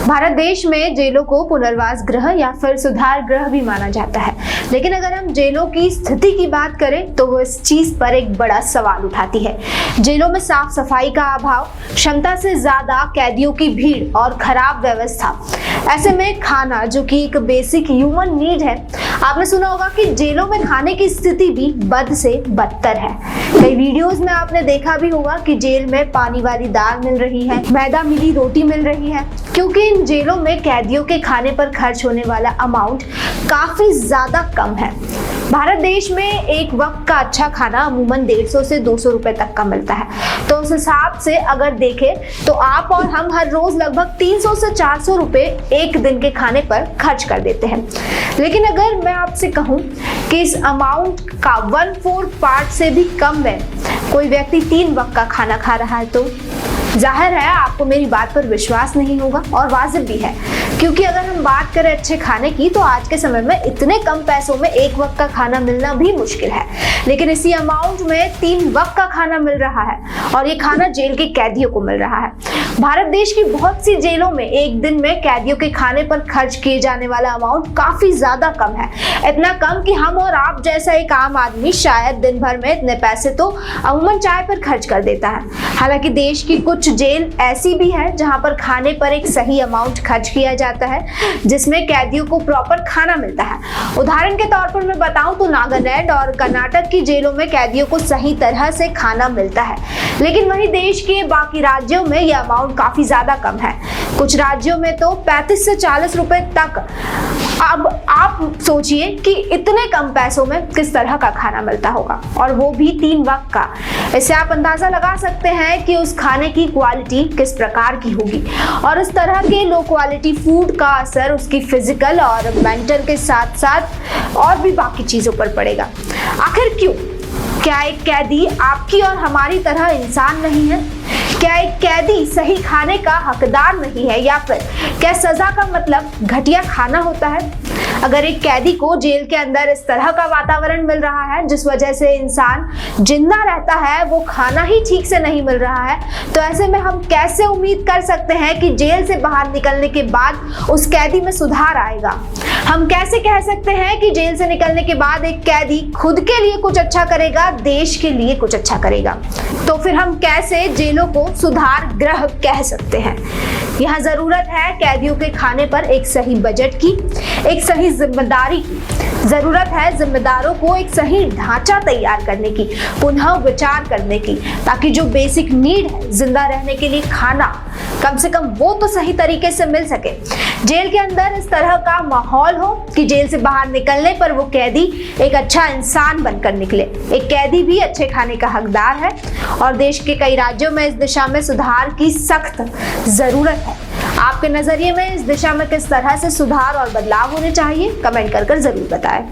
भारत देश में जेलों को पुनर्वास गृह या फिर सुधार गृह भी माना जाता है, लेकिन अगर हम जेलों की स्थिति की बात करें तो वो इस चीज पर एक बड़ा सवाल उठाती है। जेलों में साफ सफाई का अभाव, क्षमता से ज्यादा कैदियों की भीड़ और खराब व्यवस्था। ऐसे में खाना, जो कि एक बेसिक ह्यूमन नीड है, आपने सुना होगा कि जेलों में खाने की स्थिति भी बद से बदतर है। कई वीडियोस में आपने देखा भी होगा कि जेल में पानी वाली दाल मिल रही है, मैदा मिली रोटी मिल रही है, क्योंकि इन जेलों में कैदियों के खाने पर खर्च होने वाला अमाउंट काफी ज्यादा कम है। भारत देश में एक वक्त का अच्छा खाना अमूमन 150 से 200 रुपए तक का मिलता है। तो उस हिसाब से अगर देखें तो आप और हम हर रोज लगभग 300 से 400 रुपए एक दिन के खाने पर खर्च कर देते हैं। लेकिन अगर मैं आपसे कहूं कि इस अमाउंट का 1/4 पार्ट से भी कम में कोई व्यक्ति 3 वक्त का खाना खा रहा है, तो जाहिर है आपको मेरी बात पर विश्वास नहीं होगा, और वाजिब भी है, क्योंकि अगर हम बात करें अच्छे खाने की तो आज के समय में इतने कम पैसों में एक वक्त का खाना मिलना भी मुश्किल है। लेकिन इसी अमाउंट में 3 वक्त का खाना मिल रहा है, और ये खाना जेल के कैदियों को मिल रहा है। भारत देश की बहुत सी जेलों में एक दिन में कैदियों के खाने पर खर्च किए जाने वाला अमाउंट काफी ज्यादा कम है। इतना कम कि हम और आप जैसा एक आम आदमी शायद दिन भर में इतने पैसे तो अमूमन चाय पर खर्च कर देता है। हालांकि देश की कुछ जेल ऐसी भी है जहां पर खाने पर एक सही अमाउंट खर्च किया जाता है, जिसमें कैदियों को प्रॉपर खाना मिलता है। उदाहरण के तौर पर मैं बताऊं तो नागालैंड और कर्नाटक की जेलों में कैदियों को सही तरह से खाना मिलता है, लेकिन वहीं देश के बाकी राज्यों में यह अमाउंट काफी ज्यादा कम है। कुछ राज्यों में तो 35 से 40 रुपए तक। अब आप सोचिए कि इतने कम पैसों में किस तरह का खाना मिलता होगा, और वो भी 3 वक्त का। इससे आप अंदाजा लगा सकते हैं कि उस खाने की क्वालिटी किस प्रकार की होगी, और इस तरह के लो क्वालिटी फूड का असर उसकी फिजिकल और मेंटल के साथ साथ और भी बाकी चीजों पर पड़ेगा। आखिर क्यों? क्या एक कैदी आपकी और हमारी तरह इंसान नहीं है? क्या एक कैदी सही खाने का हकदार नहीं है, या फिर क्या सजा का मतलब घटिया खाना होता है? अगर एक कैदी को जेल के अंदर इस तरह का वातावरण मिल रहा है जिस वजह से इंसान जिंदा रहता है, वो खाना ही ठीक से नहीं मिल रहा है, तो ऐसे में हम कैसे उम्मीद कर सकते हैं कि जेल से बाहर निकलने के बाद उस कैदी में सुधार आएगा? हम कैसे कह सकते हैं कि जेल से निकलने के बाद एक कैदी खुद के लिए कुछ अच्छा करेगा, देश के लिए कुछ अच्छा करेगा? तो फिर हम कैसे जेलों को सुधार गृह कह सकते हैं? यहाँ जरूरत है कैदियों के खाने पर एक सही बजट की, एक सही जिम्मेदारी की। जरूरत है जिम्मेदारों को एक सही ढांचा तैयार करने की, पुनः विचार करने की, ताकि जो बेसिक नीड है, जिंदा रहने के लिए खाना, कम से कम वो तो सही तरीके से मिल सके। जेल के अंदर इस तरह का माहौल हो कि जेल से बाहर निकलने पर वो कैदी एक अच्छा इंसान बनकर निकले। एक कैदी भी अच्छे खाने का हकदार है, और देश के कई राज्यों में इस दिशा में सुधार की सख्त जरूरत है। आपके नजरिए में इस दिशा में किस तरह से सुधार और बदलाव होने चाहिए? कमेंट कर जरूर बताएं।